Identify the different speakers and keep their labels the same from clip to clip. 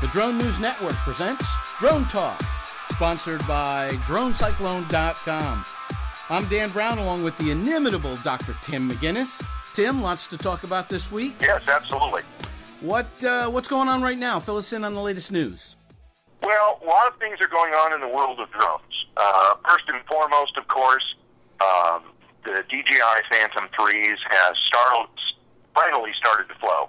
Speaker 1: The Drone News Network presents Drone Talk, sponsored by DroneCyclone.com. I'm Dan Brown, along with the inimitable Dr. Tim McGinnis. Tim, lots to talk about this week.
Speaker 2: Yes, absolutely.
Speaker 1: What's going on right now? Fill us in on the latest news.
Speaker 2: Well, a lot of things are going on in the world of drones. First and foremost, of course, the DJI Phantom 3s has finally started to flow.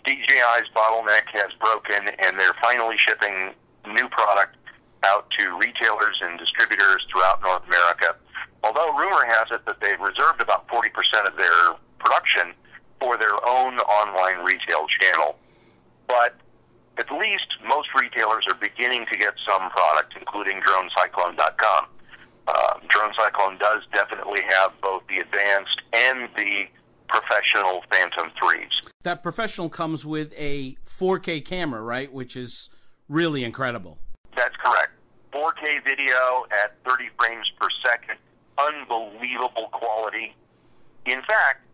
Speaker 2: DJI's bottleneck has broken, and they're finally shipping new product out to retailers and distributors throughout North America. Although rumor has it that they've reserved about 40% of their production for their own online retail channel. But at least most retailers are beginning to get some product, including DroneCyclone.com. DroneCyclone does definitely have both the advanced and the professional Phantom 3s.
Speaker 1: That professional comes with a 4K camera, right, which is really incredible.
Speaker 2: That's correct. 4K video at 30 frames per second, unbelievable quality. In fact,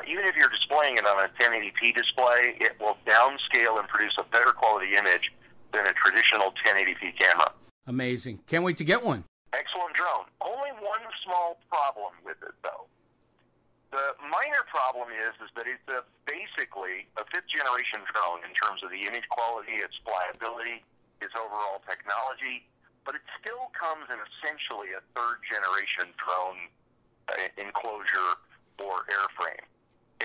Speaker 2: even if you're displaying it on a 1080p display, it will downscale and produce a better quality image than a traditional 1080p camera.
Speaker 1: Amazing. Can't wait to get one.
Speaker 2: Excellent drone. Only one small problem with it, though. The minor problem is that it's basically a fifth-generation drone in terms of the image quality, its flyability, its overall technology, but it still comes in essentially a third-generation drone enclosure or airframe.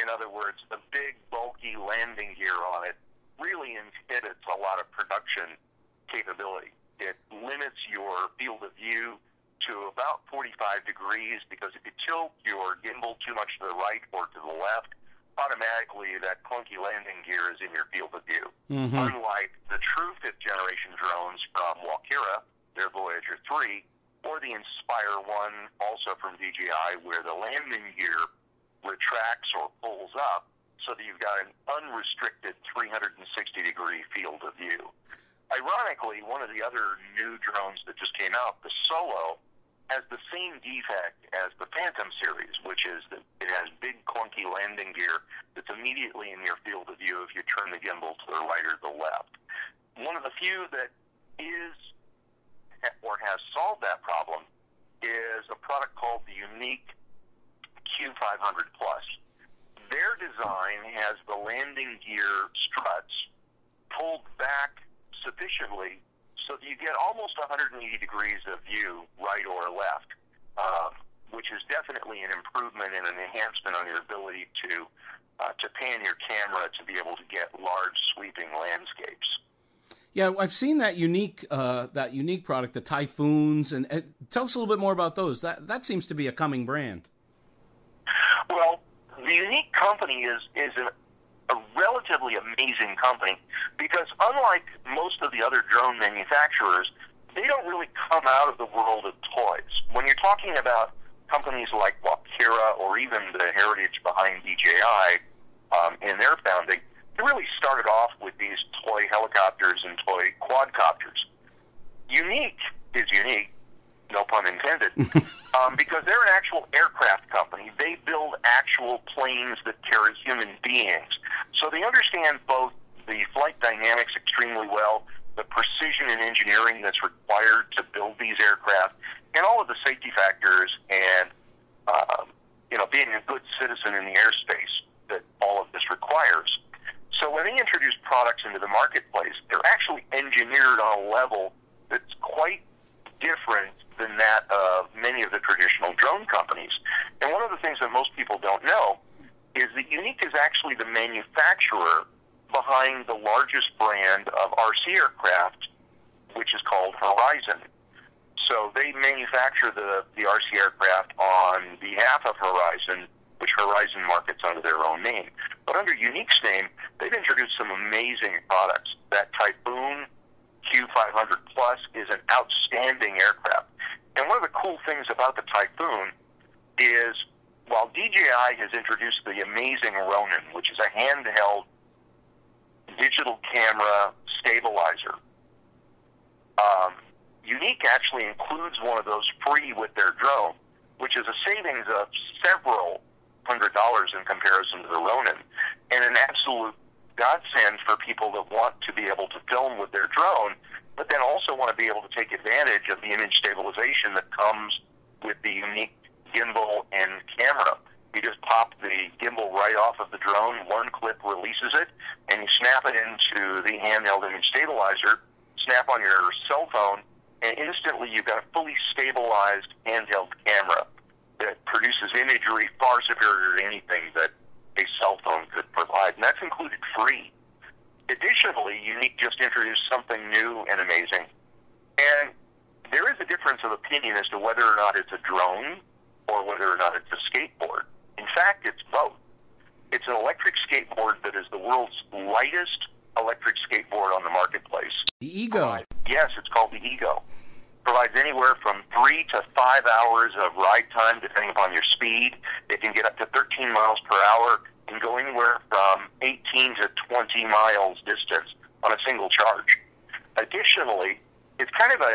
Speaker 2: In other words, the big, bulky landing gear on it really inhibits a lot of production capability. It limits your field of view to about 45 degrees, because if you tilt your gimbal too much to the right or to the left, automatically that clunky landing gear is in your field of view. Unlike the true fifth-generation drones from Walkera, their Voyager 3, or the Inspire 1, also from DJI, where the landing gear retracts or pulls up so that you've got an unrestricted 360-degree field of view. Ironically, one of the other new drones that just came out, the Solo, has the same defect as the Phantom series, which is that it has big, clunky landing gear that's immediately in your field of view if you turn the gimbal to the right or the left. One of the few that is or has solved that problem is a product called the Unique Q500 Plus. Their design has the landing gear struts pulled back sufficiently so that you get almost 180 degrees of view, right or left, which is definitely an improvement and an enhancement on your ability to pan your camera to be able to get large, sweeping landscapes.
Speaker 1: Yeah, I've seen that unique product, the Typhoons, and tell us a little bit more about those. That seems to be a coming brand.
Speaker 2: Well, the Unique company is a relatively amazing company, because unlike most of the other drone manufacturers, they don't really come out of the world of toys. When you're talking about companies like Walkera or even the heritage behind DJI in their founding, they really started off with these toy helicopters and toy quadcopters. Unique is unique, no pun intended, because they're an actual aircraft company. They build actual planes that carry human beings. So they understand both the flight dynamics extremely well, the precision and engineering that's required to build these aircraft, and all of the safety factors and, being a good citizen in the airspace that all of this requires. So when they introduce products into the marketplace, they're actually engineered on a level that's quite different than that of many of the traditional drone companies. And one of the things that most people don't know is that Unique is actually the manufacturer behind the largest brand of RC aircraft, which is called Horizon. So they manufacture the RC aircraft on behalf of Horizon, which Horizon markets under their own name. But under Unique's name, they've introduced some amazing products. That Typhoon Q500 Plus is an outstanding aircraft. And one of the cool things about the Typhoon is, while DJI has introduced the amazing Ronin, which is a handheld digital camera stabilizer, Unique actually includes one of those free with their drone, which is a savings of several $100 in comparison to the Ronin, and an absolute godsend for people that want to be able to film with their drone, but then also want to be able to take advantage of the image stabilization that comes with the unique gimbal and camera. You just pop the gimbal right off of the drone, one clip releases it, and you snap it into the handheld image stabilizer, snap on your cell phone, and instantly you've got a fully stabilized handheld camera that produces imagery far superior to anything that a cell phone could provide, and that's included free. Additionally, Unique just introduced something new and amazing, and there is a difference of opinion as to whether or not it's a drone or whether or not it's a skateboard. In fact, it's both. It's an electric skateboard that is the world's lightest electric skateboard on the marketplace.
Speaker 1: The Ego.
Speaker 2: Yes, it's called the Ego. Provides anywhere from 3 to 5 hours of ride time, depending upon your speed. It can get up to 13 miles per hour and go anywhere from 18 to 20 miles distance on a single charge. Additionally, it's kind of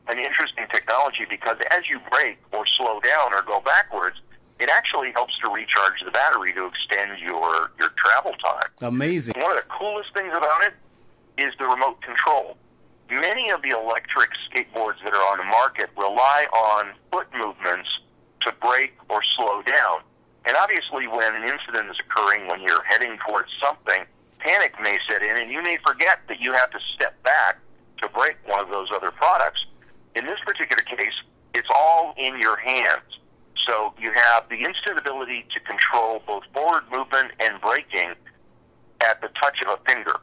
Speaker 2: an interesting technology because as you brake or slow down or go backwards, it actually helps to recharge the battery to extend your travel time.
Speaker 1: Amazing.
Speaker 2: One of the coolest things about it is the remote control. Many of the electric skateboards that are on the market rely on foot movements to brake or slow down. And obviously when an incident is occurring, when you're heading towards something, panic may set in and you may forget that you have to step back to brake one of those other products. In this particular case, it's all in your hands. So you have the instant ability to control both forward movement and braking at the touch of a finger.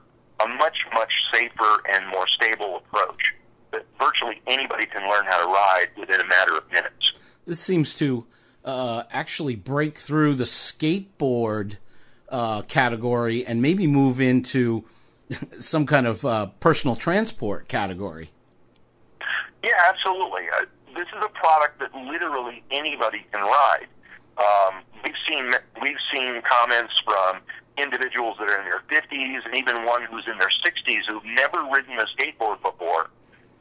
Speaker 2: A much, much safer and more stable approach that virtually anybody can learn how to ride within a matter of minutes.
Speaker 1: This seems to actually break through the skateboard category and maybe move into some kind of personal transport category.
Speaker 2: Yeah, absolutely. This is a product that literally anybody can ride. We've seen comments from individuals that are in their 50s and even one who's in their 60s who've never ridden a skateboard before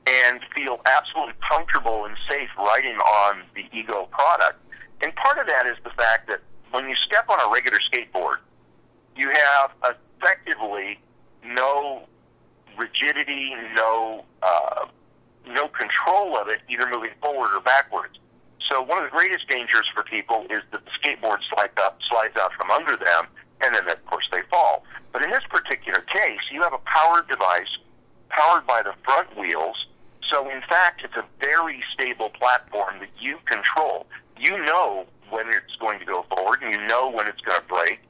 Speaker 2: and feel absolutely comfortable and safe riding on the Ego product. And part of that is the fact that when you step on a regular skateboard, you have effectively no rigidity, no control of it, either moving forward or backwards. So one of the greatest dangers for people is that the skateboard slides out from under them, and then, of course, they fall. But in this particular case, you have a powered device powered by the front wheels. So, in fact, it's a very stable platform that you control. You know when it's going to go forward, and you know when it's going to brake.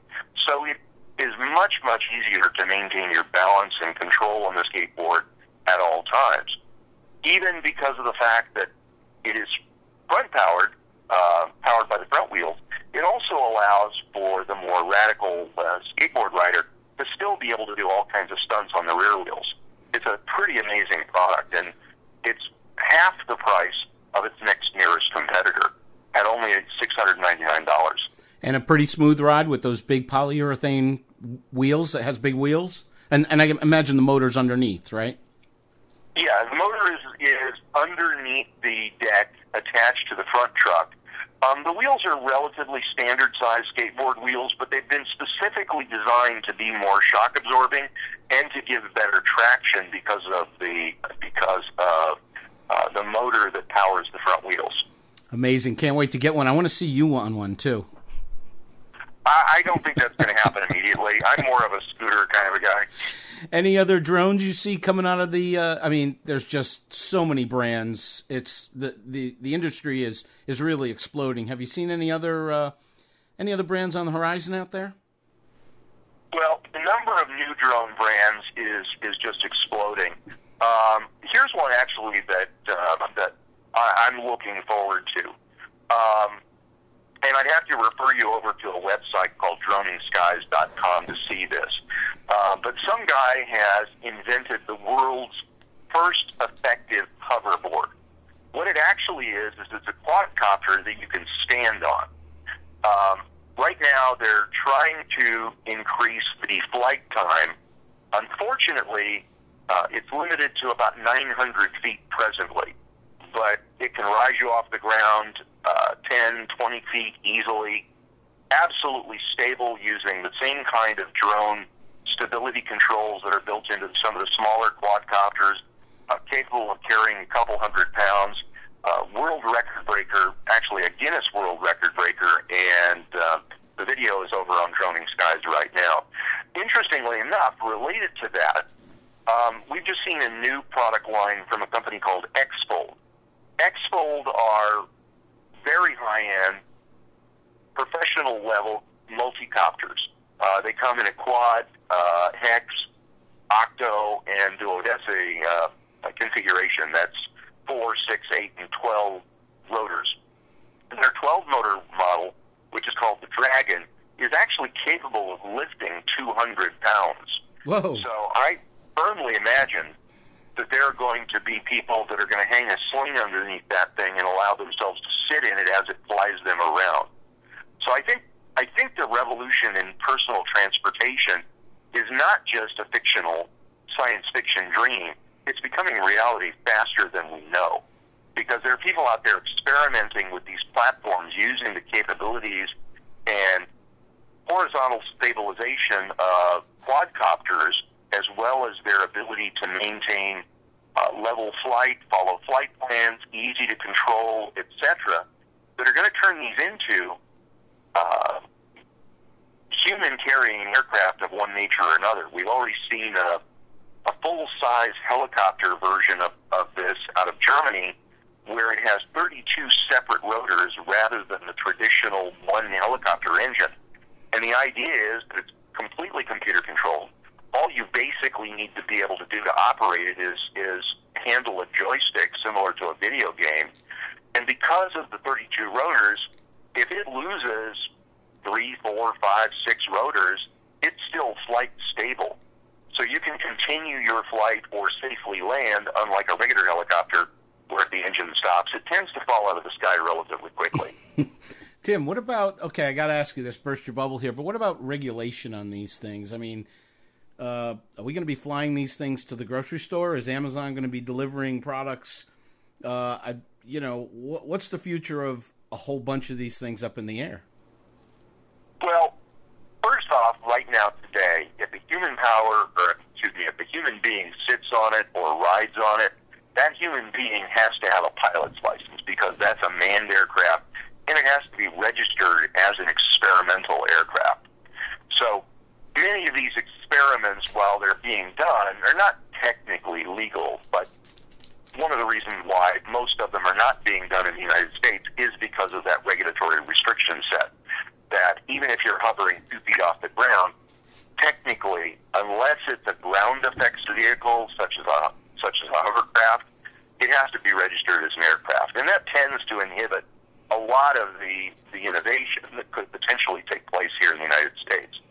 Speaker 2: So it is much, much easier to maintain your balance and control on the skateboard at all times. Even because of the fact that it is front-powered, powered by the front wheels, it also allows for the more radical skateboard rider to still be able to do all kinds of stunts on the rear wheels. It's a pretty amazing product, and it's half the price of its next nearest competitor at only $699.
Speaker 1: And a pretty smooth ride with those big polyurethane wheels that has big wheels? And I can imagine the motor's underneath, right?
Speaker 2: Yeah, the motor is underneath the deck attached to the front truck. The wheels are relatively standard-sized skateboard wheels, but they've been specifically designed to be more shock-absorbing and to give better traction because of the motor that powers the front wheels.
Speaker 1: Amazing. Can't wait to get one. I want to see you on one, too.
Speaker 2: I don't think that's going to happen immediately. I'm more of a scooter kind of a guy.
Speaker 1: Any other drones you see coming out of the? I mean, there's just so many brands. It's the industry is really exploding. Have you seen any other brands on the horizon out there?
Speaker 2: Well, the number of new drone brands is just exploding. Here's one actually that I'm looking forward to. And I'd have to refer you over to a website called DroningSkies.com to see this. But some guy has invented the world's first effective hoverboard. What it actually is it's a quadcopter that you can stand on. Right now, they're trying to increase the flight time. Unfortunately, it's limited to about 900 feet presently. But it can rise you off the ground 10, 20 feet easily. Absolutely stable, using the same kind of drone stability controls that are built into some of the smaller quadcopters, capable of carrying a couple hundred pounds, world record breaker, actually a Guinness World Record breaker, and the video is over on DroningSkies right now. Interestingly enough, related to that, we've just seen a new product line from a company called X-Fold. X-Fold are very high-end, professional-level multi-copters. They come in a quad, hex, octo, and duodeci configuration. That's 4, 6, 8, and 12 rotors. And their 12-motor model, which is called the Dragon, is actually capable of lifting 200 pounds.
Speaker 1: Whoa.
Speaker 2: So I firmly imagine that there are going to be people that are going to hang a sling underneath that thing and allow themselves to sit in it as it flies them around. So I think the revolution in personal transportation is not just a fictional science fiction dream. It's becoming reality faster than we know, because there are people out there experimenting with these platforms using the capabilities and horizontal stabilization of quadcopters, as well as their ability to maintain level flight, follow flight plans, easy to control, etc., that are going to turn these into human-carrying aircraft of one nature or another. We've already seen a full-size helicopter version of this out of Germany, where it has 32 separate rotors rather than the traditional one helicopter engine. And the idea is that it's completely computer-controlled. All you basically need to be able to do to operate it is handle a joystick similar to a video game. And because of the 32 rotors, if it loses 3, 4, 5, 6 rotors, it's still flight stable. So you can continue your flight or safely land, unlike a regular helicopter where if the engine stops, it tends to fall out of the sky relatively quickly.
Speaker 1: Tim, what about, okay, I got to ask you this, burst your bubble here, but what about regulation on these things? I mean, are we going to be flying these things to the grocery store? Is Amazon going to be delivering products? What's the future of a whole bunch of these things up in the air?
Speaker 2: Well, first off, right now today, if a human being sits on it or rides on it, that human being has to have a pilot's license, because that's a manned aircraft, and it has to be registered as an experimental aircraft. So many of these experiments, while they're being done, are not technically legal, but one of the reasons why most of them are not being done in the United States is because of that regulatory restriction set, that even if you're hovering 2 feet off the ground, technically, unless it's a ground effects vehicle, such as a hovercraft, it has to be registered as an aircraft. And that tends to inhibit a lot of the innovation that could potentially take place here in the United States.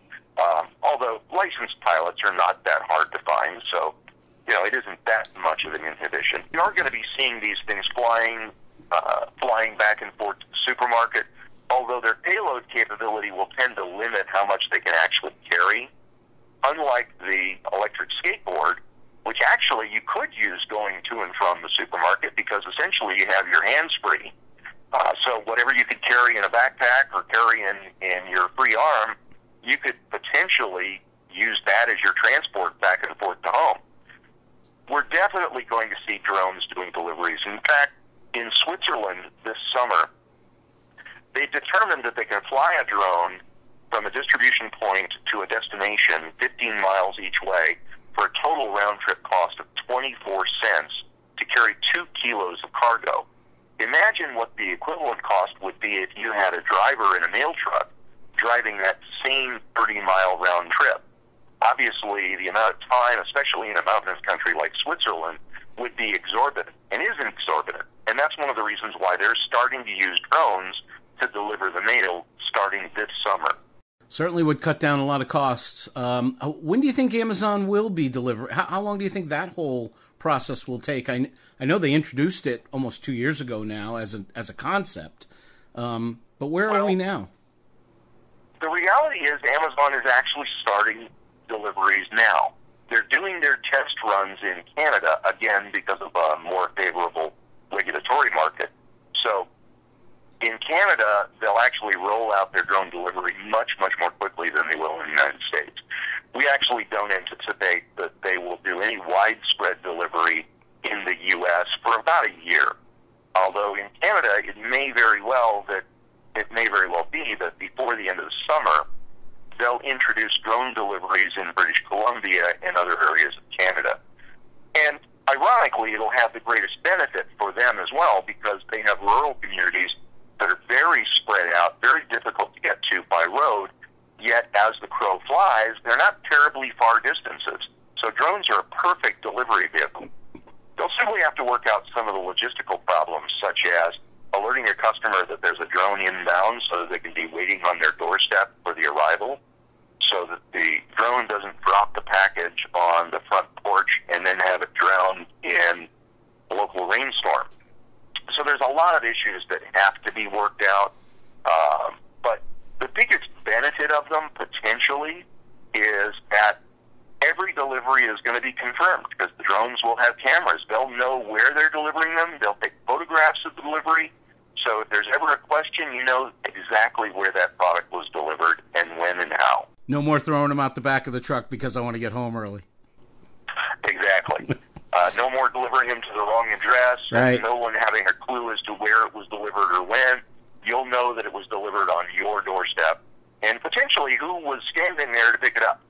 Speaker 2: Although licensed pilots are not that hard to find, so it isn't that much of an inhibition. You are going to be seeing these things flying back and forth to the supermarket, although their payload capability will tend to limit how much they can actually carry. Unlike the electric skateboard, which actually you could use going to and from the supermarket, because essentially you have your hands free. So whatever you could carry in a backpack or carry in your free arm, you could potentially use that as your transport back and forth to home. We're definitely going to see drones doing deliveries. In fact, in Switzerland this summer, they determined that they can fly a drone from a distribution point to a destination 15 miles each way for a total round-trip cost of 24 cents to carry 2 kilos of cargo. Imagine what the equivalent cost would be if you had a driver in a mail truck driving that same 30-mile round trip. Obviously, the amount of time, especially in a mountainous country like Switzerland, would be exorbitant, and is exorbitant. And that's one of the reasons why they're starting to use drones to deliver the mail starting this summer.
Speaker 1: Certainly would cut down a lot of costs. When do you think Amazon will be delivered? How long do you think that whole process will take? I know they introduced it almost 2 years ago now as a concept, but where are we now?
Speaker 2: The reality is Amazon is actually starting deliveries now. They're doing their test runs in Canada, again, because of a more favorable regulatory market. So in Canada, they'll actually roll out their drone delivery much, much more quickly than they will in the United States. We actually don't anticipate that they will do any widespread delivery in the U.S. for about a year. Although in Canada, it may very well be that before the end of the summer, they'll introduce drone deliveries in British Columbia and other areas of Canada. And ironically, it'll have the greatest benefit for them as well, because they have rural communities that are very spread out, very difficult to get to by road, yet as the crow flies, they're not terribly far distances. So drones are a perfect delivery vehicle. They'll simply have to work out some of the logistical problems, such as alerting a customer that there's a drone inbound so that they can be waiting on their doorstep for the arrival, so that the drone doesn't drop the package on the front porch and then have it drowned in a local rainstorm. So there's a lot of issues that have to be worked out. But the biggest benefit of them, potentially, is that every delivery is going to be confirmed, because the drones will have cameras. They'll know where they're delivering them. They'll take photographs of the delivery. So if there's ever a question, you know exactly where that product was delivered and when and how.
Speaker 1: No more throwing them out the back of the truck because I want to get home early.
Speaker 2: Exactly. No more delivering them to the wrong address.
Speaker 1: Right.
Speaker 2: And no one having a clue as to where it was delivered or when. You'll know that it was delivered on your doorstep, and potentially who was standing there to pick it up.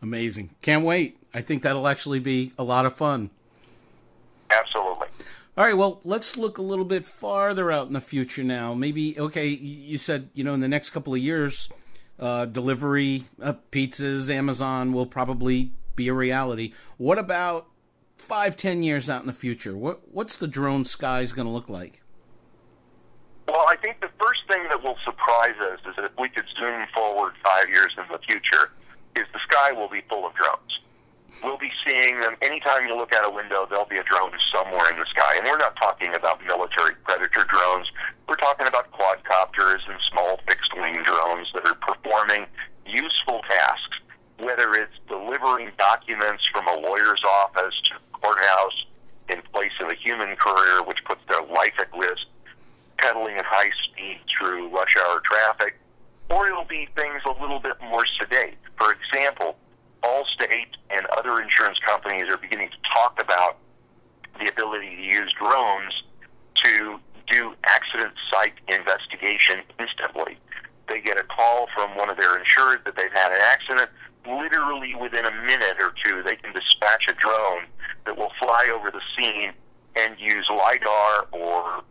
Speaker 1: Amazing. Can't wait. I think that'll actually be a lot of fun.
Speaker 2: Absolutely.
Speaker 1: All right, well, let's look a little bit farther out in the future now. Maybe, okay, you said, in the next couple of years, delivery, pizzas, Amazon will probably be a reality. What about 5-10 years out in the future? What's the DroningSkies going to look like?
Speaker 2: Well, I think the first thing that will surprise us is that if we could zoom forward 5 years in the future, is the sky will be full of drones. We'll be seeing them. Anytime you look out a window, there'll be a drone somewhere in the sky. And we're not talking about military predator drones. We're talking about quadcopters and small fixed-wing drones that are performing useful tasks, whether it's delivering documents from a lawyer's office to the courthouse in place of a human courier, which puts their life at risk, pedaling at high speed through rush hour traffic, or it'll be things a little bit more sedate. For example, Allstate and other insurance companies are beginning to talk about the ability to use drones to do accident site investigation instantly. They get a call from one of their insured that they've had an accident. Literally within a minute or two, they can dispatch a drone that will fly over the scene and use LiDAR or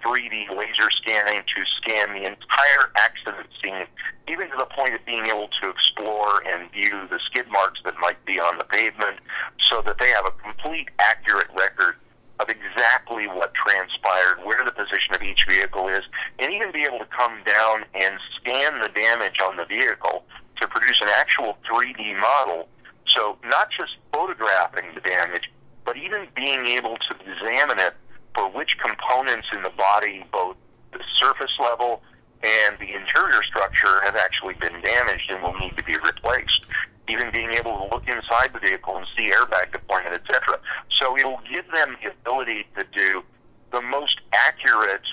Speaker 2: 3D laser scanning to scan the entire accident scene, even to the point of being able to explore and view the skid marks that might be on the pavement, so that they have a complete, accurate record of exactly what transpired, where the position of each vehicle is, and even be able to come down and scan the damage on the vehicle to produce an actual 3D model. So not just photographing the damage, but even being able to examine it for which components in the body, both the surface level and the interior structure, have actually been damaged and will need to be replaced. Even being able to look inside the vehicle and see airbag deployment, etc. So it will give them the ability to do the most accurate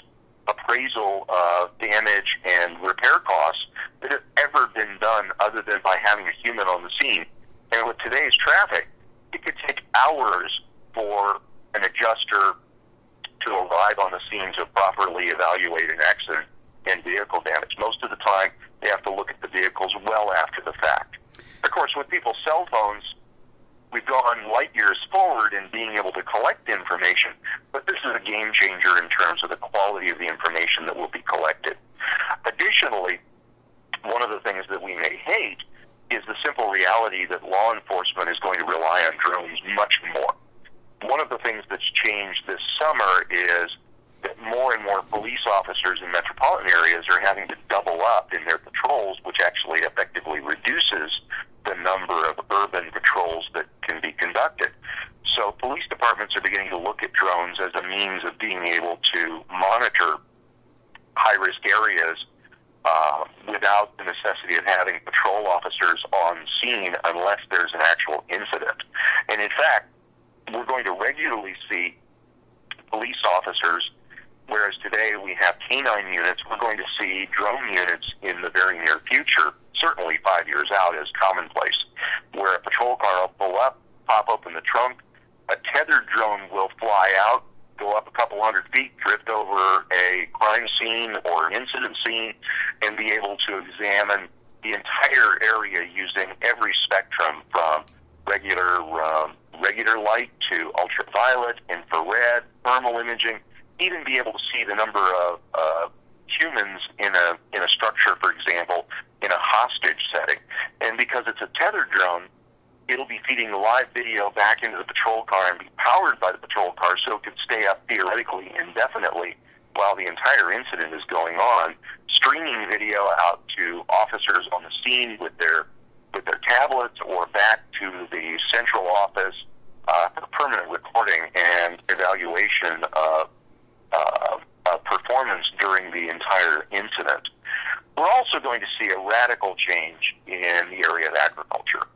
Speaker 2: appraisal of damage and repair costs that have ever been done, other than by having a human on the scene. And with today's traffic, it could take hours for an adjuster to arrive on the scene to properly evaluate an accident and vehicle damage. Most of the time, they have to look at the vehicles well after the fact. Of course, with people's cell phones, we've gone light years forward in being able to collect information, but this is a game changer in terms of the quality of the information that will be collected. Additionally, one of the things that we may hate is the simple reality that law enforcement is going to rely on drones much more. One of the things that's changed this summer is that more and more police officers in metropolitan areas are having to double up in their patrols, which actually effectively reduces the number of urban patrols that can be conducted. So police departments are beginning to look at drones as a means of being able to monitor high-risk areas without the necessity of having patrol officers on scene unless there's an actual incident. And in fact, we're going to regularly see police officers Whereas today we have canine units, we're going to see drone units in the very near future, certainly 5 years out, as commonplace, where a patrol car will pull up, pop open the trunk, a tethered drone will fly out, go up a couple hundred feet, drift over a crime scene or an incident scene, and be able to examine the entire area using every spectrum from regular light to ultraviolet, infrared, thermal imaging, even be able to see the number of humans in a structure, for example, in a hostage setting. And because it's a tethered drone, it'll be feeding live video back into the patrol car and be powered by the patrol car so it can stay up theoretically indefinitely while the entire incident is going on, streaming video out to officers on the scene with their tablets or back to the central office for permanent recording and evaluation of performance during the entire incident. We're also going to see a radical change in the area of agriculture.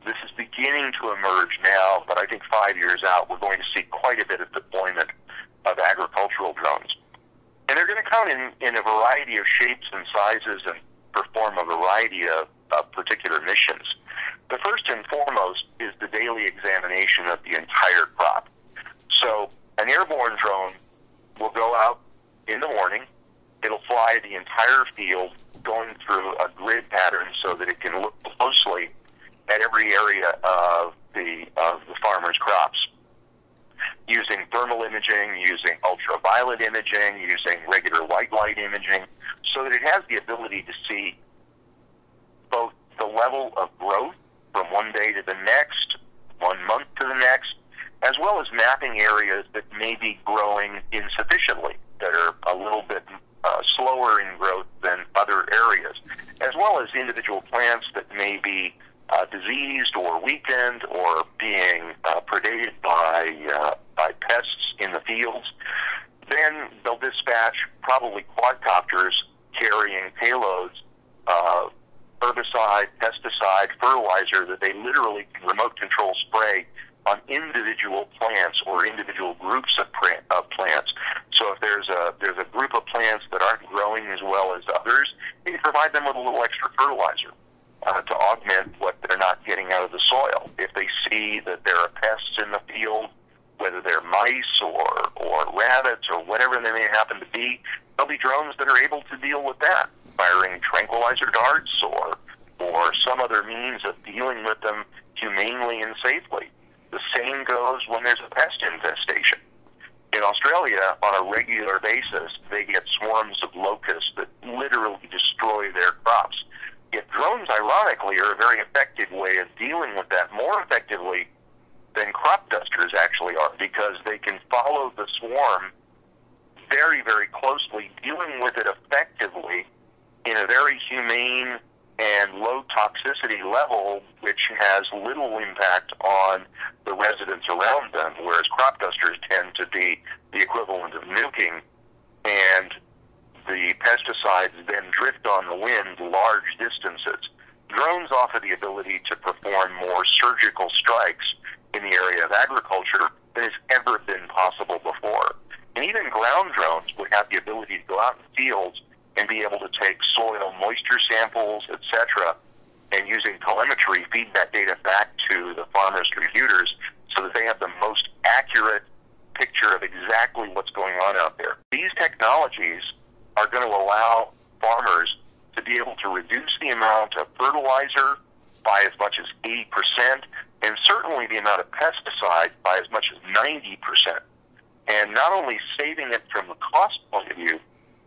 Speaker 2: This is beginning to emerge now, but I think 5 years out, we're going to see quite a bit of deployment of agricultural drones. And they're going to come in a variety of shapes and sizes and perform a variety of particular missions. The first and foremost is the daily examination of the entire crop. So an airborne drone will go out in the morning. It'll fly the entire field, going through a grid pattern so that it can look closely at every area of the farmer's crops, using thermal imaging, using ultraviolet imaging, using regular white light imaging, so that it has the ability to see both the level of growth from one day to the next, 1 month to the next, as well as mapping areas that may be growing insufficiently, that are a little bit slower in growth than other areas, as well as individual plants that may be diseased or weakened or being predated by pests in the fields. Then they'll dispatch probably quadcopters carrying payloads of herbicide, pesticide, fertilizer that they literally can remote control spray on individual plants or individual groups of plants. So if there's a group of plants that aren't growing as well as others, you can provide them with a little extra fertilizer to augment what they're not getting out of the soil. If they see that there are pests in the field, whether they're mice or rabbits or whatever they may happen to be, there'll be drones that are able to deal with that, firing tranquilizer darts or some other means of dealing with them humanely and safely. The same goes when there's a pest infestation. In Australia, on a regular basis, they get swarms of locusts that literally destroy their crops. Yet drones, ironically, are a very effective way of dealing with that, more effectively than crop dusters actually are, because they can follow the swarm very, very closely, dealing with it effectively in a very humane and low toxicity level, which has little impact on the residents around them, whereas crop dusters tend to be the equivalent of nuking, and the pesticides then drift on the wind large distances. Drones offer the ability to perform more surgical strikes in the area of agriculture than has ever been possible before. And even ground drones would have the ability to go out in fields and be able to take soil moisture samples, etc., and using telemetry, feed that data back to the farmers' computers so that they have the most accurate picture of exactly what's going on out there. These technologies are going to allow farmers to be able to reduce the amount of fertilizer by as much as 80%, and certainly the amount of pesticide by as much as 90%. And not only saving it from the cost point of view,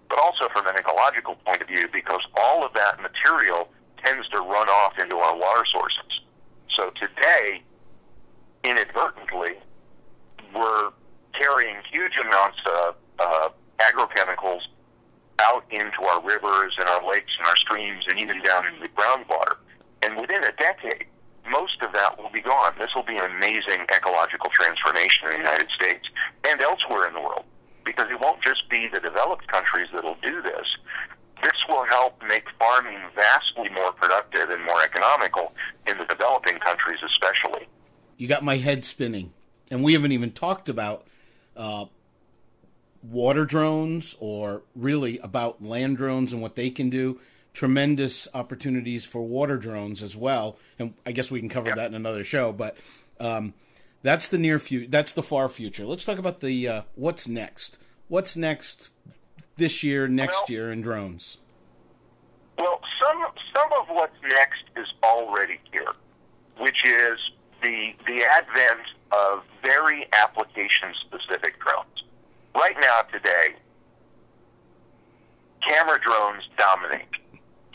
Speaker 2: but also from an ecological point of view, because all of that material tends to run off into our water sources. So today, inadvertently, we're carrying huge amounts of agrochemicals out into our rivers and our lakes and our streams and even down into the groundwater. And within a decade, most of that will be gone. This will be an amazing ecological transformation in the United States and elsewhere in the world, because it won't just be the developed countries that will do this. This will help make farming vastly more productive and more economical in the developing countries especially.
Speaker 1: You got my head spinning. And we haven't even talked about water drones or really about land drones and what they can do. Tremendous opportunities for water drones as well, and I guess we can cover that in another show. But that's the near future. That's the far future. Let's talk about the what's next. What's next this year, next year in drones?
Speaker 2: Well, some of what's next is already here, which is the advent of very application-specific drones. Right now, today, camera drones dominate.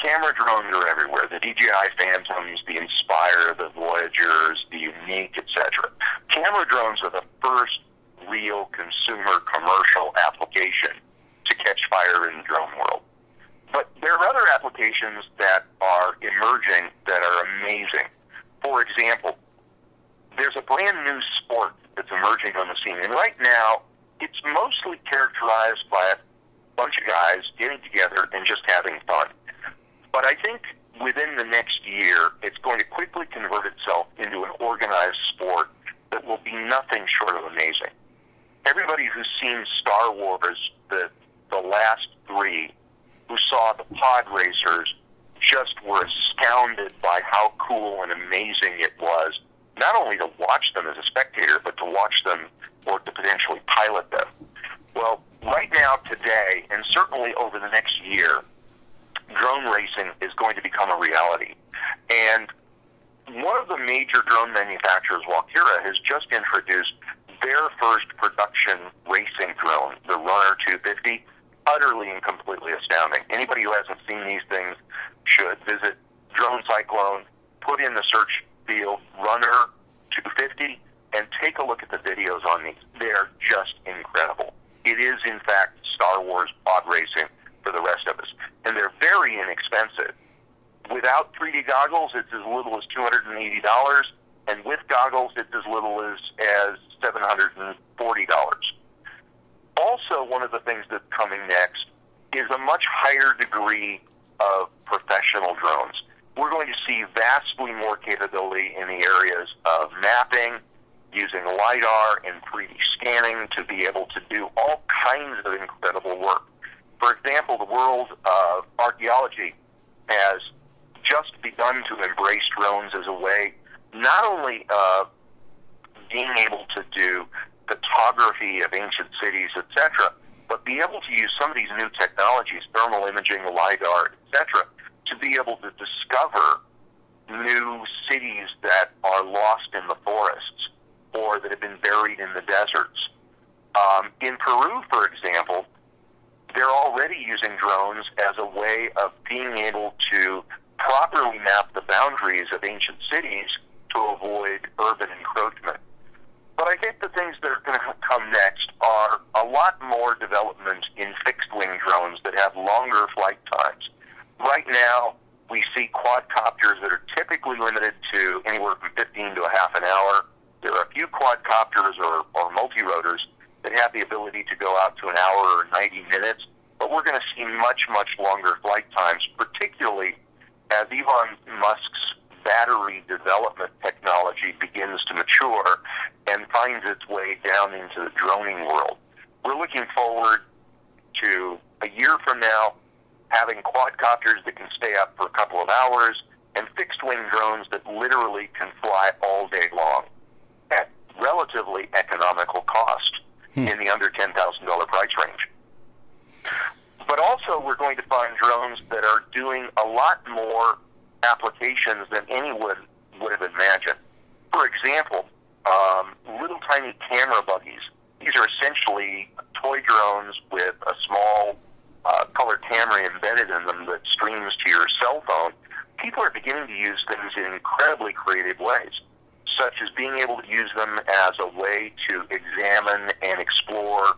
Speaker 2: Camera drones are everywhere. The DJI Phantoms, the Inspire, the Voyagers, the Unique, etc. Camera drones are the first real consumer commercial application to catch fire in the drone world. But there are other applications that are emerging that are amazing. For example, there's a brand new sport that's emerging on the scene. And right now, it's mostly characterized by a bunch of guys getting together and just having fun. But I think within the next year, it's going to quickly convert itself into an organized sport that will be nothing short of amazing. Everybody who's seen Star Wars, the last three, who saw the pod racers, just were astounded by how cool and amazing it was, not only to watch them as a spectator, but to watch them or to potentially pilot them. Well, right now, today, and certainly over the next year, drone racing is going to become a reality. And one of the major drone manufacturers, Walkera, has just introduced their first production racing drone, the Runner 250, utterly and completely astounding. Anybody who hasn't seen these things should visit Drone Cyclone, put in the search field Runner 250, and take a look at the videos on these. They're just incredible. It is, in fact, Star Wars pod racing for the rest of us. And they're very inexpensive. Without 3D goggles, it's as little as $280, and with goggles, it's as little as $740. Also, one of the things that's coming next is a much higher degree of professional drones. We're going to see vastly more capability in the areas of mapping, using LiDAR and 3D scanning to be able to do all kinds of incredible work. For example, the world of archaeology has just begun to embrace drones as a way not only of being able to do photography of ancient cities, etc., but be able to use some of these new technologies, thermal imaging, LiDAR, etc., to be able to discover new cities that are lost in the forests or that have been buried in the deserts. In Peru, for example, they're already using drones as a way of being able to properly map the boundaries of ancient cities to avoid urban encroachment. But I think the things that are going to come next are a lot more development in fixed-wing drones that have longer flight times. Right now, we see quadcopters that are typically limited to anywhere from 15 to a half an hour. There are a few quadcopters or multi-rotors that have the ability to go out to an hour or 90 minutes, but we're going to see much, much longer flight times, particularly as Elon Musk's battery development technology begins to mature and finds its way down into the droning world. We're looking forward to a year from now having quadcopters that can stay up for a couple of hours and fixed-wing drones that literally can fly all day long at relatively economical cost in the under $10,000 price range. But also we're going to find drones that are doing a lot more applications than anyone would have imagined. For example, little tiny camera buggies. These are essentially toy drones with a small color camera embedded in them that streams to your cell phone. People are beginning to use things in incredibly creative ways, such as being able to use them as a way to examine and explore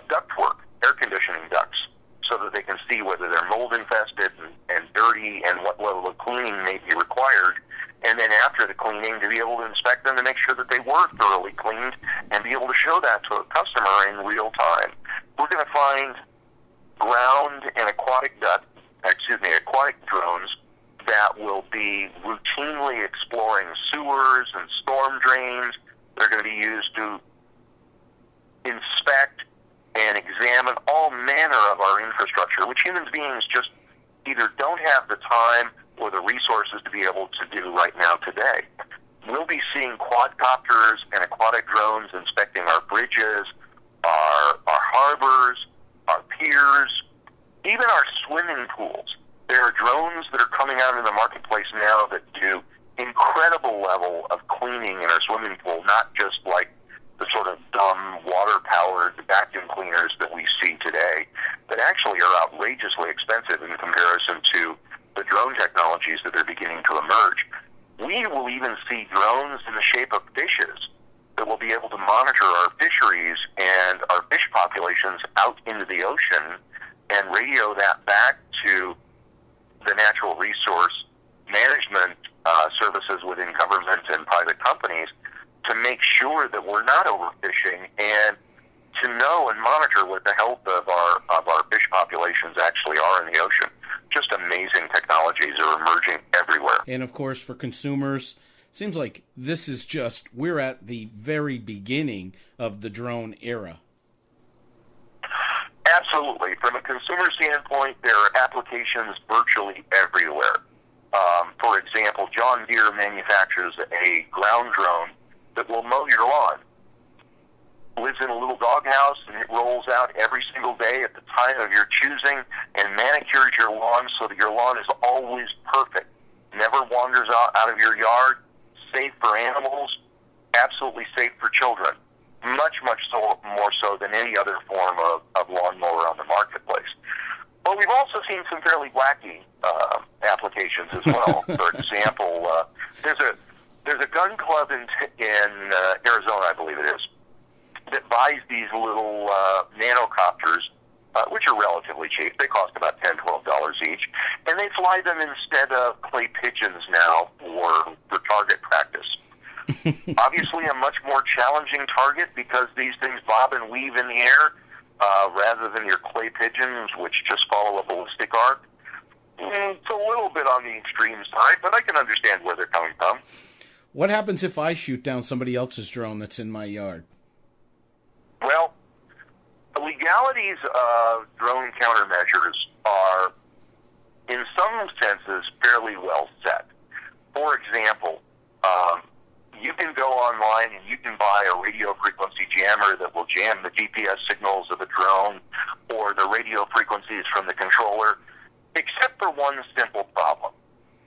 Speaker 2: ductwork, air conditioning ducts, so that they can see whether they're mold infested and dirty and what level of cleaning may be required. And then after the cleaning, to be able to inspect them to make sure that they were thoroughly cleaned and be able to show that to a customer in real time. We're going to find ground and aquatic drones that will be routinely exploring sewers and storm drains. They're going to be used to inspect and examine all manner of our infrastructure, which human beings just either don't have the time or the resources to be able to do right now today. We'll be seeing quadcopters and aquatic drones inspecting our bridges, our harbors, our piers, even our swimming pools. There are drones that are coming out in the marketplace now that do incredible level of cleaning in our swimming pool, not just like the sort of dumb water-powered vacuum cleaners that we see today, that actually are outrageously expensive in comparison to the drone technologies that are beginning to emerge. We will even see drones in the shape of fishes that will be able to monitor our fisheries and our fish populations out into the ocean and radio that back to the natural resource management services within government and private companies to make sure that we're not overfishing and to know and monitor what the health of our fish populations actually are in the ocean. Just amazing technologies are emerging everywhere.
Speaker 1: And of course, for consumers, seems like this is just, we're at the very beginning of the drone era.
Speaker 2: Absolutely. From a consumer standpoint, there are applications virtually everywhere. For example, John Deere manufactures a ground drone that will mow your lawn. Lives in a little doghouse, and it rolls out every single day at the time of your choosing and manicures your lawn so that your lawn is always perfect. Never wanders out of your yard. Safe for animals. Absolutely safe for children. Much so, more so than any other form of lawnmower on the marketplace. But we've also seen some fairly wacky applications as well. For example, there's a gun club in Arizona, I believe it is, that buys these little nanocopters, which are relatively cheap. They cost about $10, $12 each, and they fly them instead of clay pigeons now for target practice. Obviously, a much more challenging target because these things bob and weave in the air rather than your clay pigeons, which just follow a ballistic arc. It's a little bit on the extreme side, but I can understand where they're coming from.
Speaker 1: What happens if I shoot down somebody else's drone that's in my yard?
Speaker 2: Well, the legalities of drone countermeasures are, in some senses, fairly well set. For example, you can go online and you can buy a radio frequency jammer that will jam the GPS signals of the drone or the radio frequencies from the controller, except for one simple problem.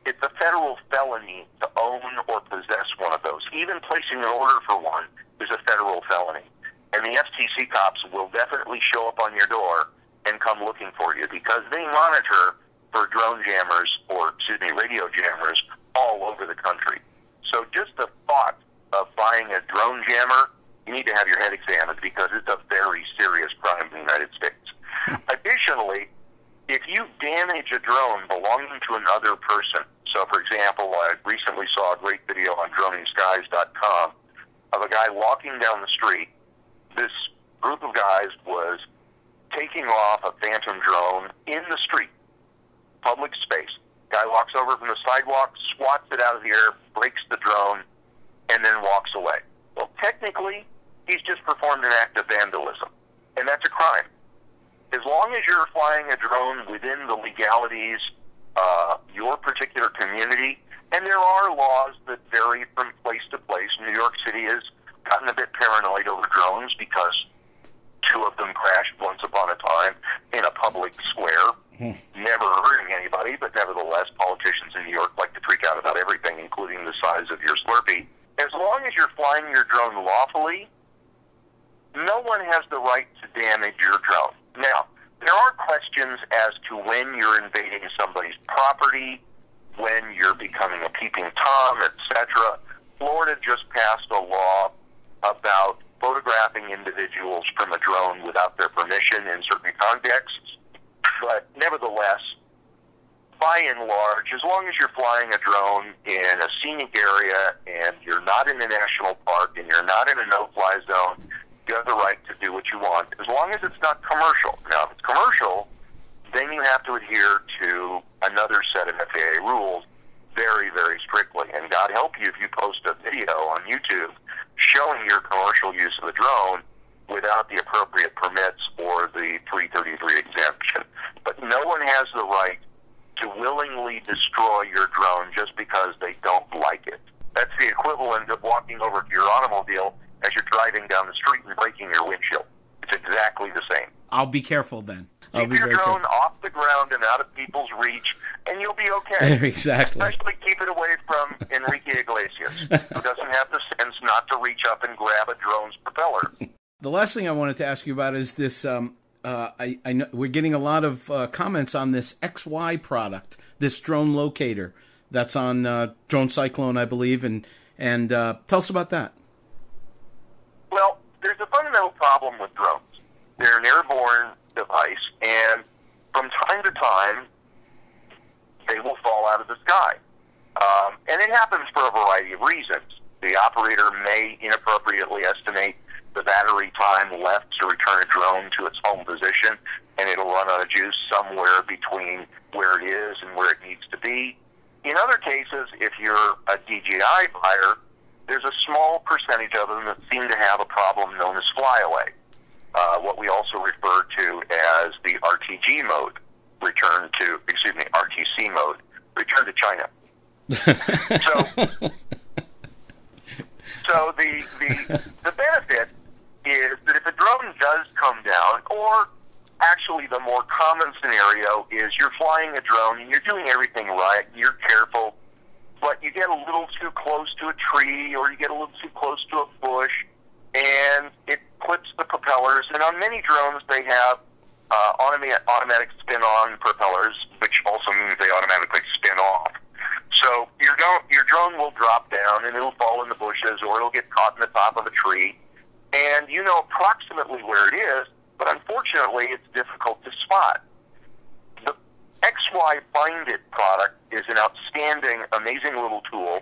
Speaker 2: It's a federal felony to own or possess one of those. Even placing an order for one is a federal felony. And the FCC cops will definitely show up on your door and come looking for you because they monitor for drone jammers or, radio jammers all over the country. So just the thought of buying a drone jammer, you need to have your head examined because it's a very serious crime in the United States. Additionally, if you damage a drone belonging to another person, so for example, I recently saw a great video on DroningSkies.com of a guy walking down the street. This group of guys was taking off a phantom drone in the street, public space. Guy walks over from the sidewalk, swats it out of the air, breaks the drone, and then walks away. Well, technically, he's just performed an act of vandalism, and that's a crime. As long as you're flying a drone within the legalities of your particular community, and there are laws that vary from place to place. New York City has gotten a bit paranoid over drones because two of them crashed once upon a time in a public square, never hurting anybody, but nevertheless, politicians in New York like to freak out about everything, including the size of your Slurpee. As long as you're flying your drone lawfully, no one has the right to damage your drone. Now, there are questions as to when you're invading somebody's property, when you're becoming a peeping Tom, etc. Florida just passed a law about photographing individuals from a drone without their permission in certain contexts. But nevertheless, by and large, as long as you're flying a drone in a scenic area and you're not in a national park and you're not in a no-fly zone, you have the right to do what you want, as long as it's not commercial. Now, if it's commercial, then you have to adhere to another set of FAA rules very, very strictly. And God help you if you post a video on YouTube showing your commercial use of the drone without the appropriate permits or the 333 exemption. But no one has the right to willingly destroy your drone just because they don't like it. That's the equivalent of walking over to your automobile as you're driving down the street and breaking your windshield. It's exactly the same.
Speaker 1: I'll be careful then.
Speaker 2: Keep your drone off the ground and out of people's reach, and you'll be okay.
Speaker 1: Exactly.
Speaker 2: Especially keep it away from Enrique Iglesias, who doesn't have the sense not to reach up and grab a drone's propeller.
Speaker 1: The last thing I wanted to ask you about is this. I know we're getting a lot of comments on this XY product, this drone locator that's on Drone Cyclone, I believe, and tell us about that.
Speaker 2: Well, there's a fundamental problem with drones. They're an airborne device, and from time to time, they will fall out of the sky. And it happens for a variety of reasons. The operator may inappropriately estimate the battery time left to return a drone to its home position, and it'll run out of juice somewhere between where it is and where it needs to be. In other cases, if you're a DJI buyer, there's a small percentage of them that seem to have a problem known as flyaway, what we also refer to as the RTG mode, RTC mode, return to China. So the benefit is that if a drone does come down, or actually the more common scenario is you're flying a drone and you're doing everything right, you're careful, but you get a little too close to a tree or you get a little too close to a bush, and it clips the propellers. And on many drones, they have automatic spin-on propellers, which also means they automatically spin off. So your drone will drop down and it'll fall in the bushes, or it'll get caught in the top of a tree. And you know approximately where it is, but unfortunately it's difficult to spot. The XY Find It product is an outstanding, amazing little tool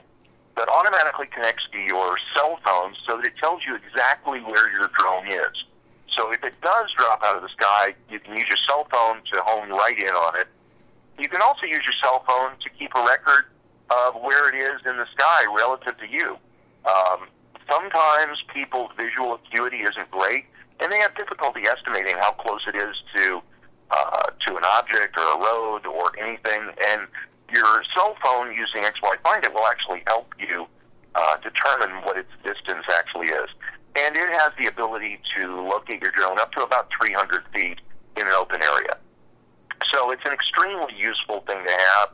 Speaker 2: that automatically connects to your cell phone so that it tells you exactly where your drone is. So if it does drop out of the sky, you can use your cell phone to hone right in on it. You can also use your cell phone to keep a record of where it is in the sky relative to you. Sometimes people's visual acuity isn't great, and they have difficulty estimating how close it is to an object or a road or anything. And your cell phone using XY Find It will actually help you determine what its distance actually is. And it has the ability to locate your drone up to about 300 feet in an open area. So it's an extremely useful thing to have.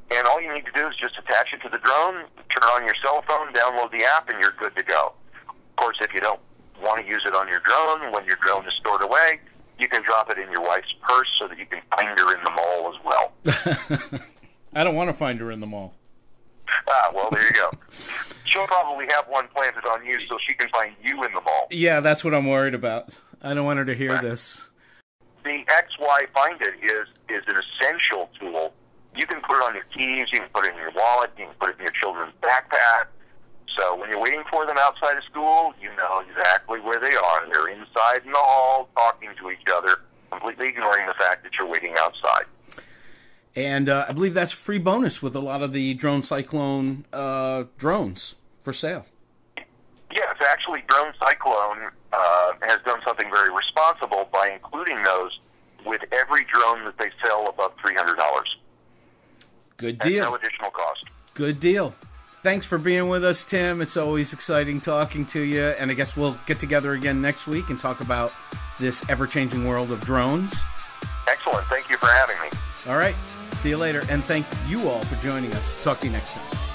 Speaker 2: And all you need to do is just attach it to the drone, turn on your cell phone, download the app, and you're good to go. Of course, if you don't want to use it on your drone, when your drone is stored away, you can drop it in your wife's purse so that you can find her in the mall as well.
Speaker 1: I don't want to find her in the mall.
Speaker 2: Well, there you go. She'll probably have one planted on you so she can find you in the mall.
Speaker 1: Yeah, that's what I'm worried about. I don't want her to hear this.
Speaker 2: The XY Find It is an essential tool. You can put it on your keys, you can put it in your wallet, you can put it in your children's backpack. So when you're waiting for them outside of school, you know exactly where they are. They're inside in the hall talking to each other, completely ignoring the fact that you're waiting outside.
Speaker 1: And I believe that's a free bonus with a lot of the Drone Cyclone drones for sale.
Speaker 2: Yes, actually, Drone Cyclone has done something very responsible by including those with every drone that they sell above $300.
Speaker 1: Good deal.
Speaker 2: At no additional cost.
Speaker 1: Good deal. Thanks for being with us, Tim. It's always exciting talking to you. And I guess we'll get together again next week and talk about this ever-changing world of drones.
Speaker 2: Excellent. Thank you for having me.
Speaker 1: All right. See you later. And thank you all for joining us. Talk to you next time.